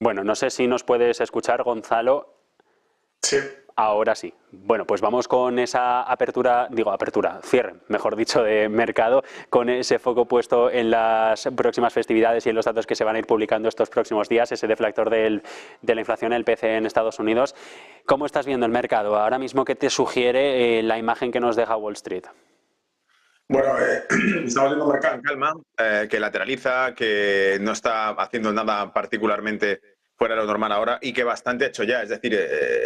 Bueno, no sé si nos puedes escuchar, Gonzalo. Sí. Ahora sí. Bueno, pues vamos con esa cierre, mejor dicho, de mercado, con ese foco puesto en las próximas festividades y en los datos que se van a ir publicando estos próximos días, ese deflactor de la inflación, el PCE en Estados Unidos. ¿Cómo estás viendo el mercado? Ahora mismo, ¿qué te sugiere la imagen que nos deja Wall Street? Bueno, estamos viendo un mercado en calma, que lateraliza, que no está haciendo nada particularmente fuera de lo normal ahora y que bastante ha hecho ya. Es decir,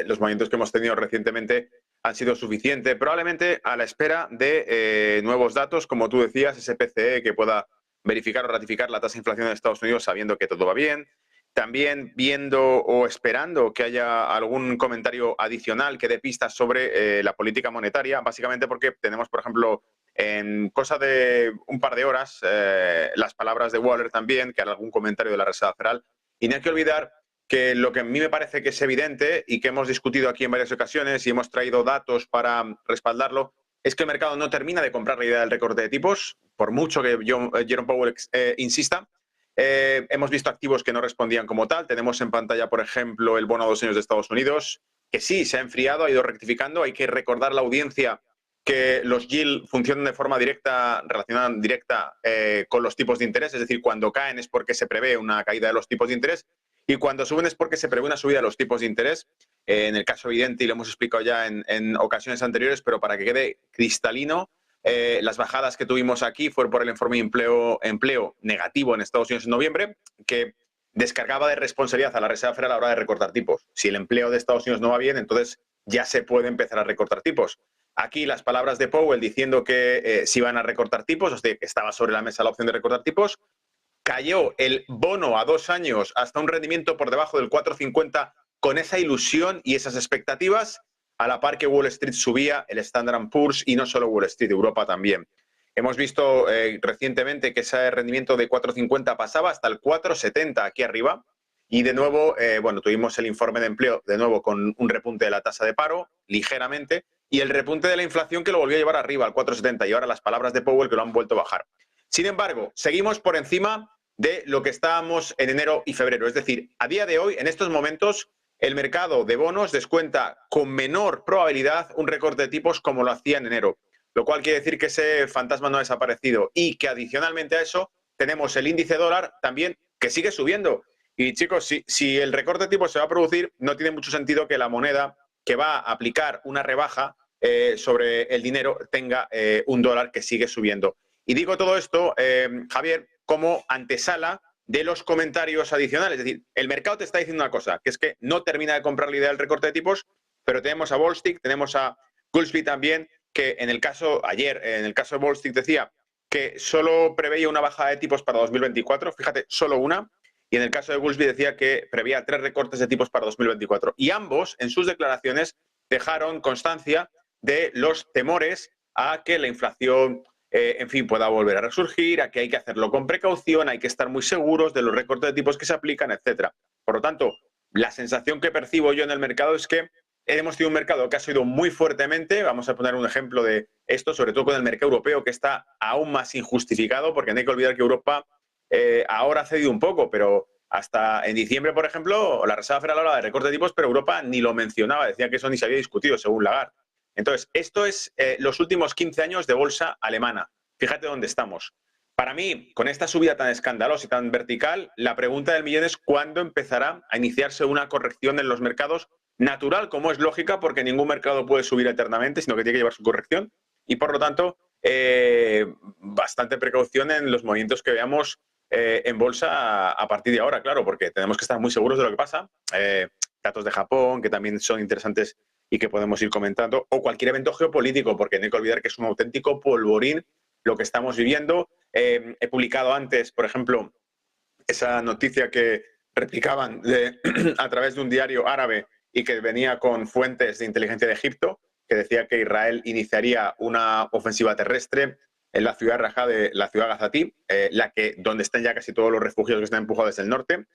los movimientos que hemos tenido recientemente han sido suficientes, probablemente a la espera de nuevos datos, como tú decías, ese PCE que pueda verificar o ratificar la tasa de inflación de Estados Unidos sabiendo que todo va bien. También viendo o esperando que haya algún comentario adicional que dé pistas sobre la política monetaria, básicamente porque tenemos, por ejemplo, en cosa de un par de horas, las palabras de Waller también, que hará algún comentario de la Reserva Federal. Y no hay que olvidar que lo que a mí me parece que es evidente y que hemos discutido aquí en varias ocasiones y hemos traído datos para respaldarlo, es que el mercado no termina de comprar la idea del recorte de tipos, por mucho que Jerome Powell insista. Hemos visto activos que no respondían como tal. Tenemos en pantalla, por ejemplo, el bono a 2 años de Estados Unidos, que sí, se ha enfriado, ha ido rectificando. Hay que recordar a la audiencia que los yield funcionan de forma directa, relacionada directa con los tipos de interés, es decir, cuando caen es porque se prevé una caída de los tipos de interés y cuando suben es porque se prevé una subida de los tipos de interés. En el caso evidente, y lo hemos explicado ya en ocasiones anteriores, pero para que quede cristalino, las bajadas que tuvimos aquí fueron por el informe de empleo negativo en Estados Unidos en noviembre, que descargaba de responsabilidad a la Reserva Federal a la hora de recortar tipos. Si el empleo de Estados Unidos no va bien, entonces ya se puede empezar a recortar tipos. Aquí las palabras de Powell diciendo que se iban a recortar tipos, o sea, que estaba sobre la mesa la opción de recortar tipos. Cayó el bono a 2 años hasta un rendimiento por debajo del 4,50 con esa ilusión y esas expectativas, a la par que Wall Street subía, el Standard & Poor's y no solo Wall Street, Europa también. Hemos visto recientemente que ese rendimiento de 4,50 pasaba hasta el 4,70 aquí arriba. Y de nuevo, bueno, tuvimos el informe de empleo, de nuevo con un repunte de la tasa de paro, ligeramente, y el repunte de la inflación que lo volvió a llevar arriba al 4,70 y ahora las palabras de Powell que lo han vuelto a bajar. Sin embargo, seguimos por encima de lo que estábamos en enero y febrero. Es decir, a día de hoy, en estos momentos, el mercado de bonos descuenta con menor probabilidad un recorte de tipos como lo hacía en enero, lo cual quiere decir que ese fantasma no ha desaparecido y que adicionalmente a eso tenemos el índice dólar también que sigue subiendo. Y chicos, si el recorte de tipos se va a producir, no tiene mucho sentido que la moneda que va a aplicar una rebaja sobre el dinero tenga un dólar que sigue subiendo. Y digo todo esto, Javier, como antesala de los comentarios adicionales. Es decir, el mercado te está diciendo una cosa, que es que no termina de comprar la idea del recorte de tipos, pero tenemos a Wallstick, tenemos a Goolsbee también, que en el caso de Wallstick decía que solo preveía una bajada de tipos para 2024, fíjate, solo una, y en el caso de Goolsbee decía que preveía 3 recortes de tipos para 2024. Y ambos, en sus declaraciones, dejaron constancia de los temores a que la inflación, en fin, pueda volver a resurgir, a que hay que hacerlo con precaución, hay que estar muy seguros de los recortes de tipos que se aplican, etcétera. Por lo tanto, la sensación que percibo yo en el mercado es que hemos tenido un mercado que ha subido muy fuertemente. Vamos a poner un ejemplo de esto, sobre todo con el mercado europeo, que está aún más injustificado, porque no hay que olvidar que Europa ahora ha cedido un poco, pero hasta en diciembre, por ejemplo, la Reserva Federal hablaba de recorte de tipos, pero Europa ni lo mencionaba, decía que eso ni se había discutido, según Lagarde. Entonces, esto es los últimos 15 años de bolsa alemana. Fíjate dónde estamos. Para mí, con esta subida tan escandalosa y tan vertical, la pregunta del millón es cuándo empezará a iniciarse una corrección en los mercados natural, como es lógica, porque ningún mercado puede subir eternamente, sino que tiene que llevar su corrección. Y por lo tanto, bastante precaución en los movimientos que veamos en bolsa a partir de ahora, claro, porque tenemos que estar muy seguros de lo que pasa. Datos de Japón, que también son interesantes y que podemos ir comentando, o cualquier evento geopolítico, porque no hay que olvidar que es un auténtico polvorín lo que estamos viviendo. He publicado antes, por ejemplo, esa noticia que replicaban a través de un diario árabe y que venía con fuentes de inteligencia de Egipto, que decía que Israel iniciaría una ofensiva terrestre en la ciudad Rajá de la ciudad Gazatí, donde están ya casi todos los refugiados que están empujados desde el norte.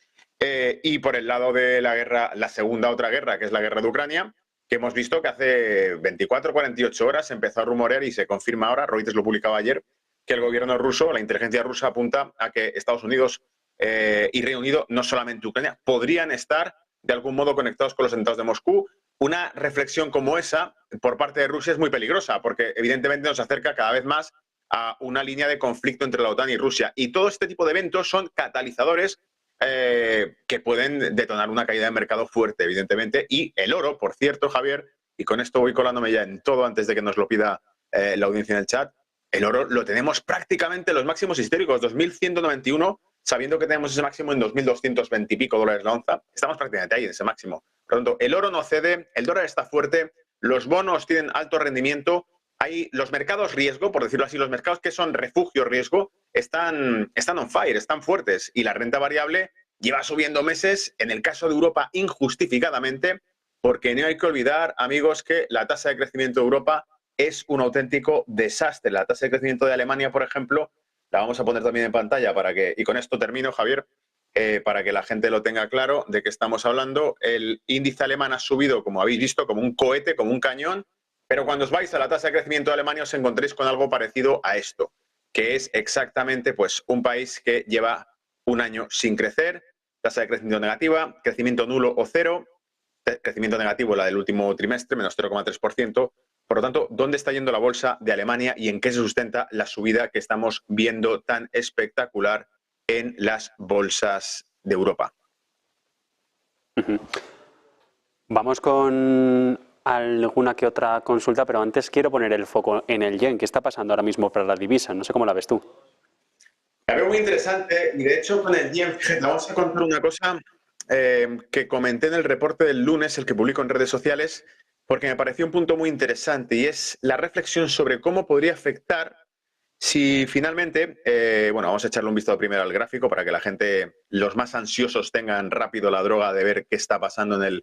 Y por el lado de la guerra, la segunda otra guerra, que es la guerra de Ucrania, que hemos visto que hace 24, 48 horas se empezó a rumorear y se confirma ahora, Reuters lo publicaba ayer, que el gobierno ruso, la inteligencia rusa, apunta a que Estados Unidos y Reino Unido, no solamente Ucrania, podrían estar de algún modo conectados con los atentados de Moscú. Una reflexión como esa por parte de Rusia es muy peligrosa porque evidentemente nos acerca cada vez más a una línea de conflicto entre la OTAN y Rusia. Y todo este tipo de eventos son catalizadores que pueden detonar una caída de mercado fuerte, evidentemente. Y el oro, por cierto, Javier, y con esto voy colándome ya en todo antes de que nos lo pida la audiencia en el chat, el oro lo tenemos prácticamente en los máximos históricos, 2.191, sabiendo que tenemos ese máximo en 2.220 y pico dólares la onza. Estamos prácticamente ahí en ese máximo. Por lo tanto, el oro no cede, el dólar está fuerte, los bonos tienen alto rendimiento. Hay los mercados riesgo, por decirlo así, los mercados que son refugio riesgo, están on fire, están fuertes. Y la renta variable lleva subiendo meses, en el caso de Europa, injustificadamente, porque no hay que olvidar, amigos, que la tasa de crecimiento de Europa es un auténtico desastre. La tasa de crecimiento de Alemania, por ejemplo, la vamos a poner también en pantalla para que, y con esto termino, Javier, para que la gente lo tenga claro de qué estamos hablando. El índice alemán ha subido, como habéis visto, como un cohete, como un cañón, pero cuando os vais a la tasa de crecimiento de Alemania os encontréis con algo parecido a esto, que es exactamente pues, un país que lleva un año sin crecer, tasa de crecimiento negativa, crecimiento nulo o cero, crecimiento negativo la del último trimestre, menos 0,3%. Por lo tanto, ¿dónde está yendo la bolsa de Alemania y en qué se sustenta la subida que estamos viendo tan espectacular en las bolsas de Europa? Vamos con alguna que otra consulta, pero antes quiero poner el foco en el yen. ¿Qué está pasando ahora mismo para la divisa? No sé cómo la ves tú. La veo muy interesante y de hecho con el yen, fíjate, vamos a contar una cosa que comenté en el reporte del lunes, el que publico en redes sociales, porque me pareció un punto muy interesante y es la reflexión sobre cómo podría afectar si finalmente, bueno, vamos a echarle un vistazo primero al gráfico para que la gente, los más ansiosos, tengan rápido la droga de ver qué está pasando en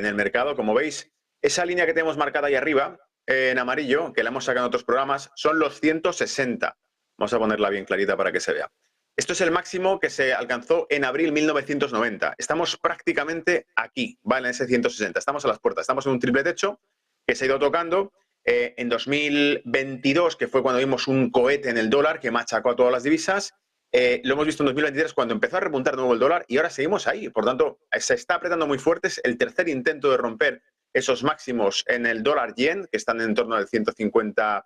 el mercado. Como veis, esa línea que tenemos marcada ahí arriba, en amarillo, que la hemos sacado en otros programas, son los 160. Vamos a ponerla bien clarita para que se vea. Esto es el máximo que se alcanzó en abril 1990. Estamos prácticamente aquí, ¿vale? En ese 160. Estamos a las puertas. Estamos en un triple techo que se ha ido tocando. En 2022, que fue cuando vimos un cohete en el dólar que machacó a todas las divisas. Lo hemos visto en 2023 cuando empezó a repuntar de nuevo el dólar y ahora seguimos ahí. Por tanto, se está apretando muy fuerte. Es el tercer intento de romper esos máximos en el dólar yen, que están en torno al 151,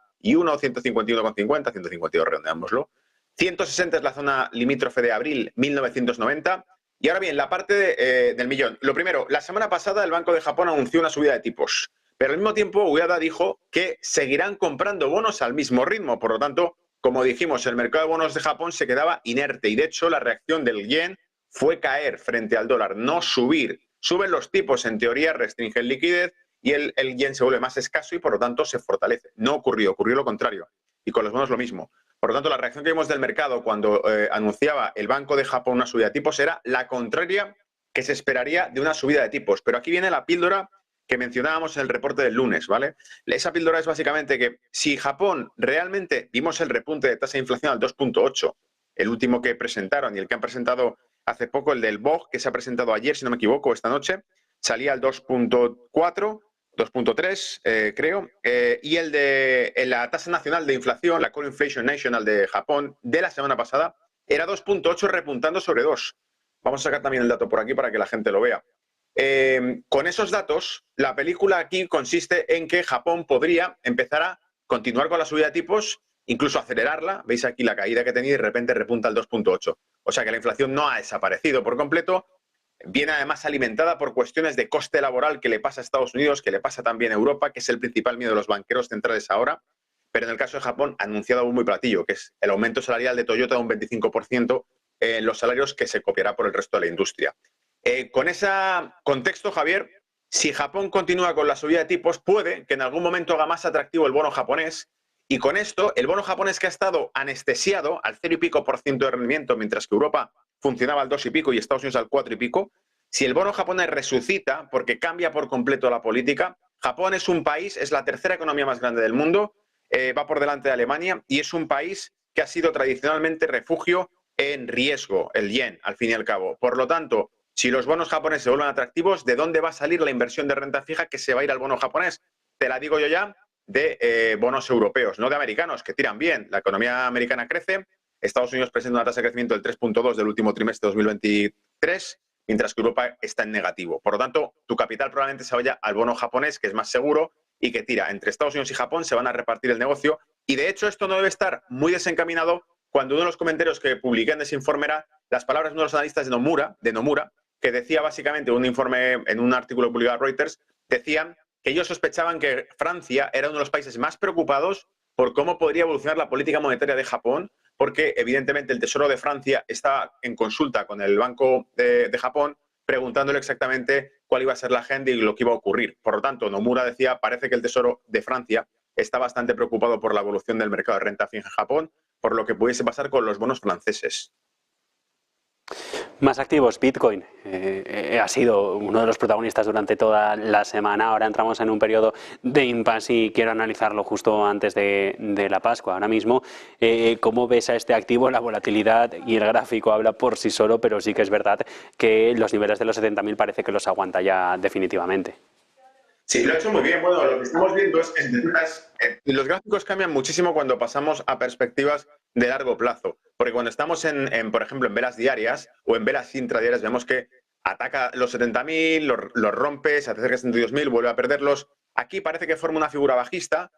151,50, 152 redondeámoslo. 160 es la zona limítrofe de abril 1990. Y ahora bien, la parte del millón. Lo primero, la semana pasada el Banco de Japón anunció una subida de tipos, pero al mismo tiempo Ueda dijo que seguirán comprando bonos al mismo ritmo. Por lo tanto, como dijimos, el mercado de bonos de Japón se quedaba inerte y de hecho la reacción del yen fue caer frente al dólar, no subir. Suben los tipos, en teoría, restringen liquidez y el yen se vuelve más escaso y por lo tanto se fortalece. No ocurrió, ocurrió lo contrario. Y con los bonos lo mismo. Por lo tanto, la reacción que vimos del mercado cuando anunciaba el Banco de Japón una subida de tipos era la contraria que se esperaría de una subida de tipos. Pero aquí viene la píldora que mencionábamos en el reporte del lunes, ¿vale? Esa píldora es básicamente que si Japón realmente vimos el repunte de tasa de inflación al 2,8, el último que presentaron y el que han presentado hace poco, el del BOJ, que se ha presentado ayer, si no me equivoco, esta noche, salía al 2,4, 2,3, creo, y el de la tasa nacional de inflación, la Core Inflation National de Japón, de la semana pasada, era 2,8 repuntando sobre 2. Vamos a sacar también el dato por aquí para que la gente lo vea. Con esos datos, la película aquí consiste en que Japón podría empezar a continuar con la subida de tipos, incluso acelerarla. Veis aquí la caída que tenía y de repente repunta al 2,8. O sea que la inflación no ha desaparecido por completo. Viene además alimentada por cuestiones de coste laboral que le pasa a Estados Unidos, que le pasa también a Europa, que es el principal miedo de los banqueros centrales ahora. Pero en el caso de Japón, anunciado un muy platillo, que es el aumento salarial de Toyota de un 25% en los salarios que se copiará por el resto de la industria. Con ese contexto, Javier, si Japón continúa con la subida de tipos, puede que en algún momento haga más atractivo el bono japonés. Y con esto, el bono japonés que ha estado anestesiado al 0 y pico por ciento de rendimiento, mientras que Europa funcionaba al 2 y pico y Estados Unidos al 4 y pico, si el bono japonés resucita porque cambia por completo la política, Japón es un país, es la tercera economía más grande del mundo, va por delante de Alemania y es un país que ha sido tradicionalmente refugio en riesgo, el yen, al fin y al cabo. Por lo tanto, si los bonos japoneses se vuelven atractivos, ¿de dónde va a salir la inversión de renta fija que se va a ir al bono japonés? Te la digo yo ya, de bonos europeos, no de americanos, que tiran bien. La economía americana crece, Estados Unidos presenta una tasa de crecimiento del 3,2 del último trimestre de 2023, mientras que Europa está en negativo. Por lo tanto, tu capital probablemente se vaya al bono japonés, que es más seguro y que tira. Entre Estados Unidos y Japón se van a repartir el negocio. Y de hecho, esto no debe estar muy desencaminado cuando uno de los comentarios que publiqué en ese informe era las palabras de uno de los analistas de Nomura, que decía básicamente un informe en un artículo publicado a Reuters, decían que ellos sospechaban que Francia era uno de los países más preocupados por cómo podría evolucionar la política monetaria de Japón, porque evidentemente el Tesoro de Francia está en consulta con el Banco de Japón, preguntándole exactamente cuál iba a ser la agenda y lo que iba a ocurrir. Por lo tanto, Nomura decía, parece que el Tesoro de Francia está bastante preocupado por la evolución del mercado de renta fija en Japón, por lo que pudiese pasar con los bonos franceses. Más activos, Bitcoin ha sido uno de los protagonistas durante toda la semana. Ahora entramos en un periodo de impasse y quiero analizarlo justo antes de la Pascua. Ahora mismo, ¿cómo ves a este activo? La volatilidad y el gráfico habla por sí solo, pero sí que es verdad que los niveles de los 70.000 parece que los aguanta ya definitivamente. Sí, lo ha hecho muy bien. Bueno, lo que estamos viendo es que los gráficos cambian muchísimo cuando pasamos a perspectivas de largo plazo. Porque cuando estamos por ejemplo, en velas diarias o en velas intradiarias, vemos que ataca los 70.000, los rompe, se acerca a 72.000, vuelve a perderlos. Aquí parece que forma una figura bajista.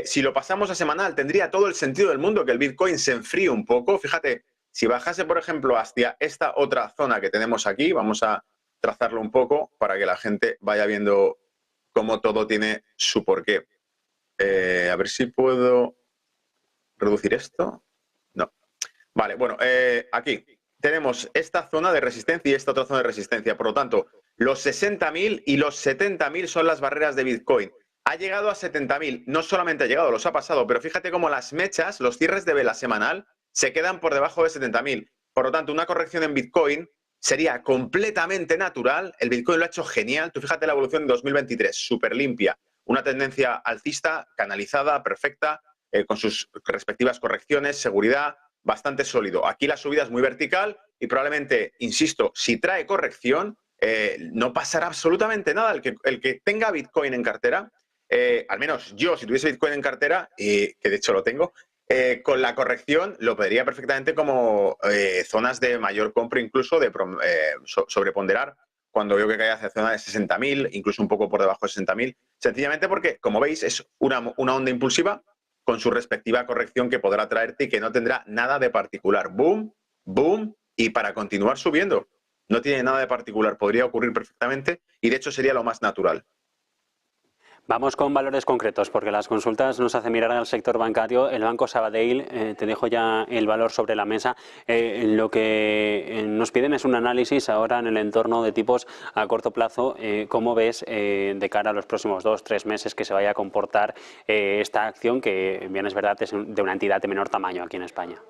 Si lo pasamos a semanal, tendría todo el sentido del mundo que el Bitcoin se enfríe un poco. Fíjate, si bajase, por ejemplo, hacia esta otra zona que tenemos aquí, vamos a trazarlo un poco para que la gente vaya viendo cómo todo tiene su porqué. A ver si puedo reducir esto. No. Vale, bueno, aquí tenemos esta zona de resistencia y esta otra zona de resistencia. Por lo tanto, los 60.000 y los 70.000 son las barreras de Bitcoin. Ha llegado a 70.000. No solamente ha llegado, los ha pasado, pero fíjate cómo las mechas, los cierres de vela semanal, se quedan por debajo de 70.000. Por lo tanto, una corrección en Bitcoin sería completamente natural. El Bitcoin lo ha hecho genial. Tú fíjate la evolución de 2023, súper limpia. Una tendencia alcista, canalizada, perfecta, con sus respectivas correcciones, seguridad, bastante sólido. Aquí la subida es muy vertical y probablemente, insisto, si trae corrección, no pasará absolutamente nada. El que tenga Bitcoin en cartera, al menos yo, si tuviese Bitcoin en cartera, que de hecho lo tengo, con la corrección lo pediría perfectamente como zonas de mayor compra, incluso de sobreponderar, cuando veo que cae hacia zona de 60.000, incluso un poco por debajo de 60.000, sencillamente porque, como veis, es una onda impulsiva con su respectiva corrección que podrá traerte y que no tendrá nada de particular. Boom, boom, y para continuar subiendo. No tiene nada de particular, podría ocurrir perfectamente y de hecho sería lo más natural. Vamos con valores concretos, porque las consultas nos hacen mirar al sector bancario. El Banco Sabadell, te dejo ya el valor sobre la mesa. Lo que nos piden es un análisis ahora en el entorno de tipos a corto plazo. ¿Cómo ves de cara a los próximos 2-3 meses que se vaya a comportar esta acción, que bien es verdad es de una entidad de menor tamaño aquí en España?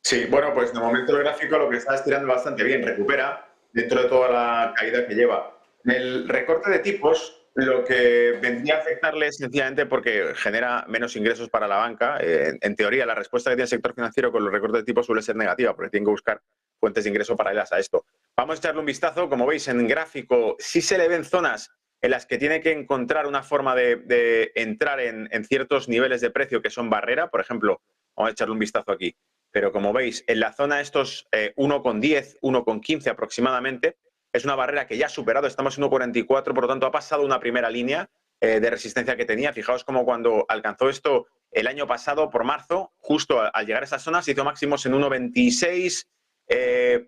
Sí, bueno, pues de momento el gráfico lo que está estirando bastante bien, recupera dentro de toda la caída que lleva. El recorte de tipos lo que vendría a afectarle es sencillamente porque genera menos ingresos para la banca. En teoría, la respuesta que tiene el sector financiero con los recortes de tipos suele ser negativa, porque tienen que buscar fuentes de ingreso paralelas a esto. Vamos a echarle un vistazo. Como veis en gráfico, sí se le ven zonas en las que tiene que encontrar una forma de entrar en ciertos niveles de precio que son barrera. Por ejemplo, vamos a echarle un vistazo aquí. Pero como veis, en la zona de estos 1,10, 1,15 aproximadamente, es una barrera que ya ha superado, estamos en 1,44, por lo tanto ha pasado una primera línea de resistencia que tenía. Fijaos como cuando alcanzó esto el año pasado, por marzo, justo al llegar a esas zonas, hizo máximos en 1,26,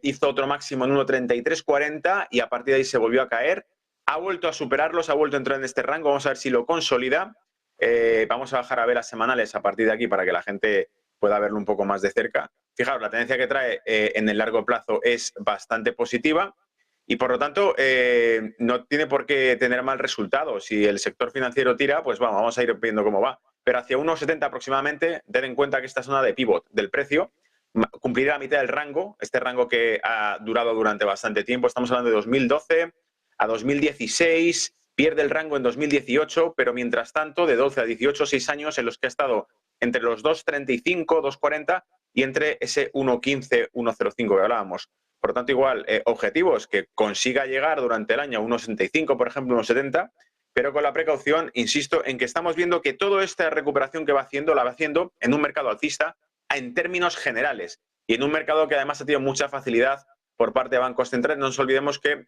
hizo otro máximo en 1,3340 y a partir de ahí se volvió a caer. Ha vuelto a superarlos, ha vuelto a entrar en este rango, vamos a ver si lo consolida. Vamos a bajar a velas semanales a partir de aquí para que la gente pueda verlo un poco más de cerca. Fijaos, la tendencia que trae en el largo plazo es bastante positiva. Y por lo tanto, no tiene por qué tener mal resultado. Si el sector financiero tira, pues vamos a ir viendo cómo va. Pero hacia 1,70 aproximadamente, ten en cuenta que esta zona de pivot del precio cumplirá la mitad del rango, este rango que ha durado durante bastante tiempo. Estamos hablando de 2012 a 2016, pierde el rango en 2018, pero mientras tanto, de 12 a 18, 6 años en los que ha estado entre los 2,35, 2,40 y entre ese 1,15, 1,05 que hablábamos. Por lo tanto, igual, objetivos que consiga llegar durante el año a 1,65, por ejemplo, 1,70, pero con la precaución, insisto, en que estamos viendo que toda esta recuperación que va haciendo, la va haciendo en un mercado alcista en términos generales. Y en un mercado que además ha tenido mucha facilidad por parte de bancos centrales. No nos olvidemos que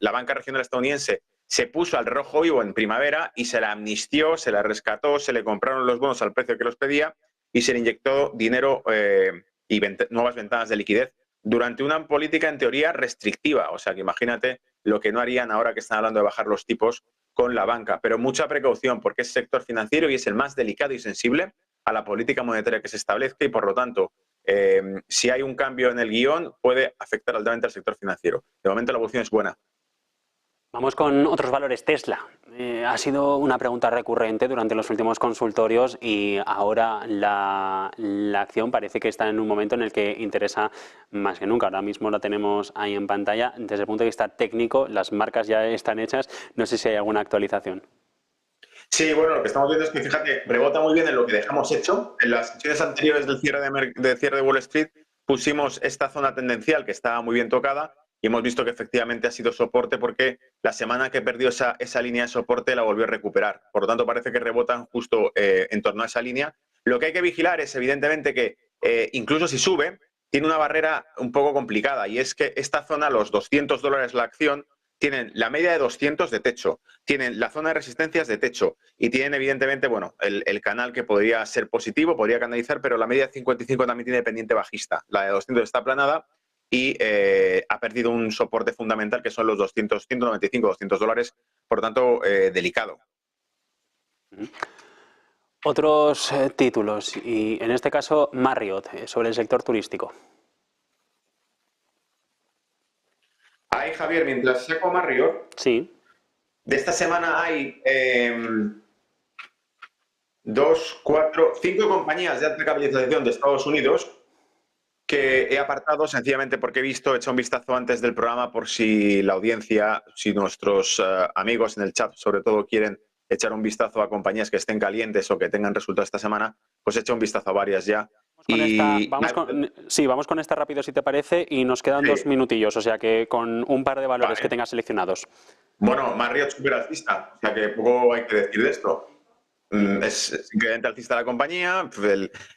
la banca regional estadounidense se puso al rojo vivo en primavera y se la amnistió, se la rescató, se le compraron los bonos al precio que los pedía y se le inyectó dinero y nuevas ventanas de liquidez durante una política en teoría restrictiva. O sea que imagínate lo que no harían ahora que están hablando de bajar los tipos con la banca. Pero mucha precaución porque es sector financiero y es el más delicado y sensible a la política monetaria que se establezca y por lo tanto si hay un cambio en el guión puede afectar altamente al sector financiero. De momento la evolución es buena. Vamos con otros valores. Tesla. Ha sido una pregunta recurrente durante los últimos consultorios y ahora la acción parece que está en un momento en el que interesa más que nunca. Ahora mismo la tenemos ahí en pantalla. Desde el punto de vista técnico, las marcas ya están hechas. No sé si hay alguna actualización. Sí, bueno, lo que estamos viendo es que, fíjate, rebota muy bien en lo que dejamos hecho. En las sesiones anteriores del cierre de Wall Street pusimos esta zona tendencial que estaba muy bien tocada y hemos visto que efectivamente ha sido soporte porque la semana que perdió esa línea de soporte la volvió a recuperar. Por lo tanto, parece que rebotan justo en torno a esa línea. Lo que hay que vigilar es, evidentemente, que incluso si sube, tiene una barrera un poco complicada y es que esta zona, los $200 la acción, tienen la media de 200 de techo, tienen la zona de resistencias de techo y tienen evidentemente, bueno, el canal que podría ser positivo, podría canalizar, pero la media de 55 también tiene pendiente bajista. La de 200 está aplanada y ha perdido un soporte fundamental que son los 200, 195, $200, por lo tanto, delicado. Otros títulos, y en este caso Marriott, sobre el sector turístico. Ahí, Javier, mientras saco Marriott, Sí. de esta semana hay 2, 4, 5 compañías de alta capitalización de Estados Unidos que he apartado sencillamente porque he hecho un vistazo antes del programa por si la audiencia, si nuestros amigos en el chat sobre todo quieren echar un vistazo a compañías que estén calientes o que tengan resultados esta semana, pues he hecho un vistazo a varias ya. Vamos con esta rápido si te parece y nos quedan 2 minutillos, o sea que con un par de valores que tengas seleccionados. Bueno, Marriott super alcista, o sea que poco hay que decir de esto. Es increíblemente alcista la compañía,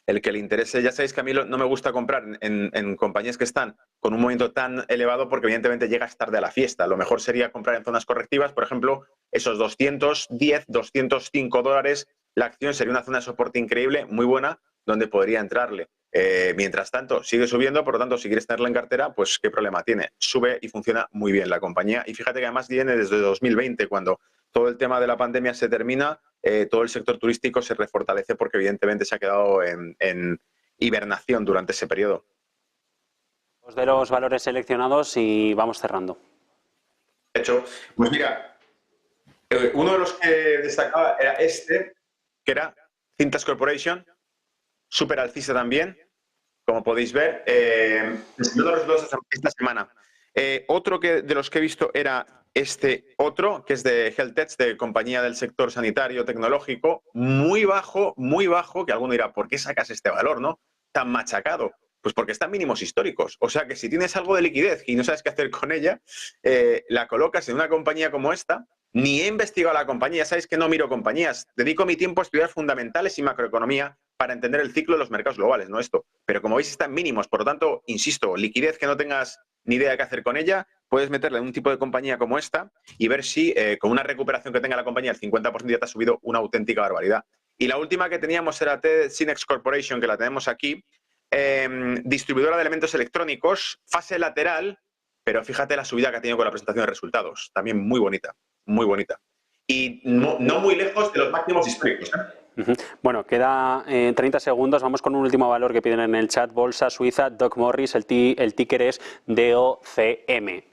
el que le interese, ya sabéis que a mí no me gusta comprar en compañías que están con un movimiento tan elevado porque evidentemente llegas tarde a la fiesta. Lo mejor sería comprar en zonas correctivas, por ejemplo, esos $210, $205, la acción sería una zona de soporte increíble, muy buena, donde podría entrarle. Mientras tanto, sigue subiendo, por lo tanto, si quieres tenerla en cartera, pues qué problema tiene. Sube y funciona muy bien la compañía. Y fíjate que además viene desde 2020, cuando todo el tema de la pandemia se termina, todo el sector turístico se refortalece porque evidentemente se ha quedado en hibernación durante ese periodo. Dos de los valores seleccionados y vamos cerrando. De hecho, pues mira, uno de los que destacaba era este, que era Cintas Corporation, súper alcista también, como podéis ver, los resultados esta semana. Otro de los que he visto era este otro, que es de HealthTech, de compañía del sector sanitario tecnológico, muy bajo, que alguno dirá, ¿por qué sacas este valor, no? Tan machacado. Pues porque están mínimos históricos. O sea que si tienes algo de liquidez y no sabes qué hacer con ella, la colocas en una compañía como esta. Ni he investigado la compañía, sabéis que no miro compañías. Dedico mi tiempo a estudiar fundamentales y macroeconomía para entender el ciclo de los mercados globales, no esto. Pero como veis están mínimos, por lo tanto, insisto, liquidez que no tengas ni idea de qué hacer con ella, puedes meterla en un tipo de compañía como esta y ver si con una recuperación que tenga la compañía el 50% ya te ha subido una auténtica barbaridad. Y la última que teníamos era Sinex Corporation, que la tenemos aquí, distribuidora de elementos electrónicos, fase lateral, pero fíjate la subida que ha tenido con la presentación de resultados, también muy bonita, muy bonita. Y no muy lejos de los máximos históricos, ¿eh? Bueno, queda 30 segundos. Vamos con un último valor que piden en el chat. Bolsa Suiza, Doc Morris, el ticker es DOCM.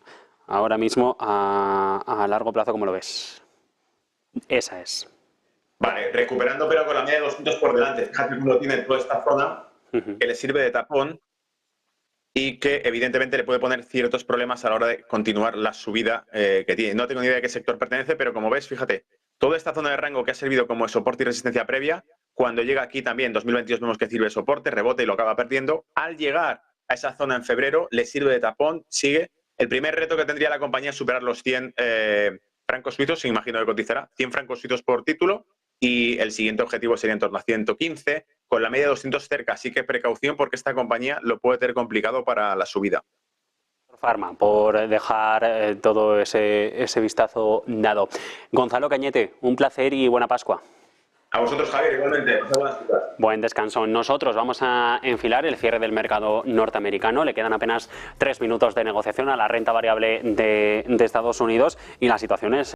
Ahora mismo, a largo plazo, ¿cómo lo ves? Esa es. Vale, recuperando pero con la media de 200 por delante. Fíjate cómo tiene toda esta zona, que le sirve de tapón y que evidentemente le puede poner ciertos problemas a la hora de continuar la subida que tiene. No tengo ni idea de qué sector pertenece, pero como ves, fíjate, toda esta zona de rango que ha servido como soporte y resistencia previa, cuando llega aquí también, 2022 vemos que sirve de soporte, rebote y lo acaba perdiendo. Al llegar a esa zona en febrero, le sirve de tapón, sigue. El primer reto que tendría la compañía es superar los 100 francos suizos, imagino que cotizará, 100 francos suizos por título, y el siguiente objetivo sería en torno a 115, con la media de 200 cerca, así que precaución porque esta compañía lo puede tener complicado para la subida. Pharma, por dejar todo ese vistazo dado. Gonzalo Cañete, un placer y buena Pascua. A vosotros, Javier, igualmente. Buen descanso. Nosotros vamos a enfilar el cierre del mercado norteamericano. Le quedan apenas 3 minutos de negociación a la renta variable de Estados Unidos y la situación es